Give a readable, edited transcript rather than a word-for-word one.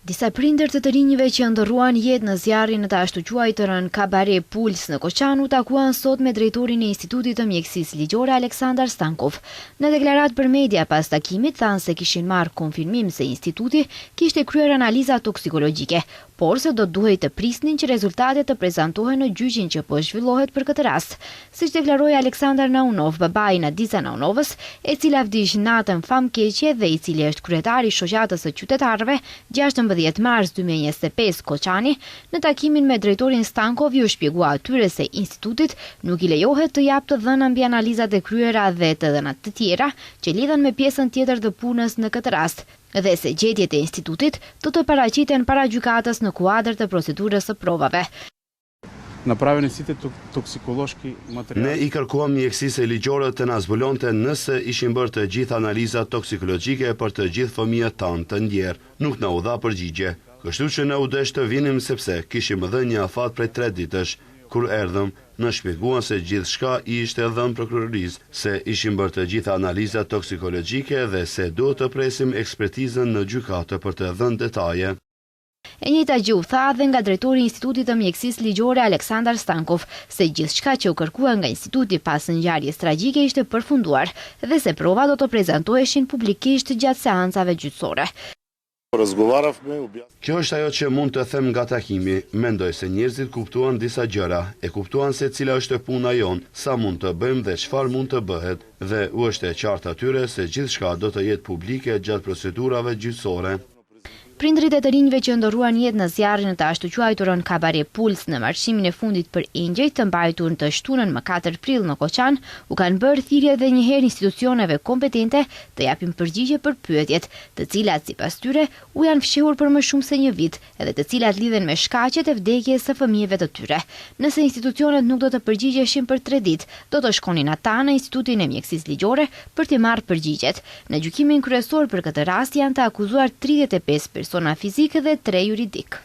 Disa prindër të rinjve që ndërruan jetë në zjarrin në të ashtu quajtërën Kabaret Puls në Koçan u takuan sot me drejtorin e Institutit të Mjekësisë Ligjore Aleksandar Stankov. Në deklaratë për media pas takimit thanë se kishin marrë konfirmim se instituti kishte kryer analiza toksikologjike, por se do duhej të prisnin që rezultatet të prezantohen në gjyqin që po zhvillohet për këtë rast. Siç deklaroi Aleksandar Naunov, babai i Nadiza Naunovës, e cila vdiq natën famkeqje dhe i cili është kryetari i shoqatës së qytetarëve 16 mars 2025 Koçani, në takimin me drejtorin Stankov ju shpjegua atyre se institutit nuk i lejohet të japë të dhëna mbi analizat e kryera dhe të dhënat të tjera që lidhen me pjesën tjetër të punës në këtë rast, dhe se gjetjet e institutit do të paraqiten para gjykatës në kuadër të procedurës së provave. Направен сите токсиколошки материали. Ne i kërkuam mjekësisë ligjore të na zbulonte nëse ishin bërë të gjitha analizat toksikologjike për të gjithë fëmijët tanë të ndjerë. Nuk na u dha përgjigje. Kështu që ne u desh të vinim sepse kishim dhënë një afat prej 3 ditësh. Kur erdhëm, na shpjeguan se gjithçka i ishte dhënë prokurorisë, se ishin bërë të gjitha analizat toksikologjike dhe se duhet të presim ekspertizën në gjykatë për të dhënë detaje. E njëjta gjë u tha dhe nga drejtori i Institutit të Mjekësisë Ligjore Aleksandar Stankov, se gjithçka që u kërkua nga instituti pas ngjarjes tragjike ishte përfunduar dhe se provat do të prezantoheshin publikisht gjatë seancave gjyqësore. Kjo është ajo që mund të them nga takimi. Mendoj se njerëzit kuptuan disa gjëra, e kuptuan se cila është puna jon, sa mund të bëjmë dhe çfarë mund të bëhet, dhe u është e qartë atyre se gjithçka do të jetë publike gjatë procedurave gjyqësore. Prindrit e të rinjve që ndërruan jetë në zjarrin në të ashtu quajturën Kabaret Puls në marqimin e fundit për engjëj të mbajtur të shtunën më 4 prill në Koçan, u kanë bërë thirrje edhe një herë institucioneve kompetente të japin përgjigje për pyetjet, të cilat sipas tyre u janë fshehur për më shumë se një vit, edhe të cilat lidhen me shkaqet e vdekjes së fëmijëve të tyre. Nëse institucionet nuk do të përgjigjeshin për 3 ditë, do të shkonin ata në Institutin e Mjekësisë Ligjore për të marrë përgjigjet. Në gjykimin kryesor për këtë rast janë të akuzuar 35 persona fizike dhe 3 juridik.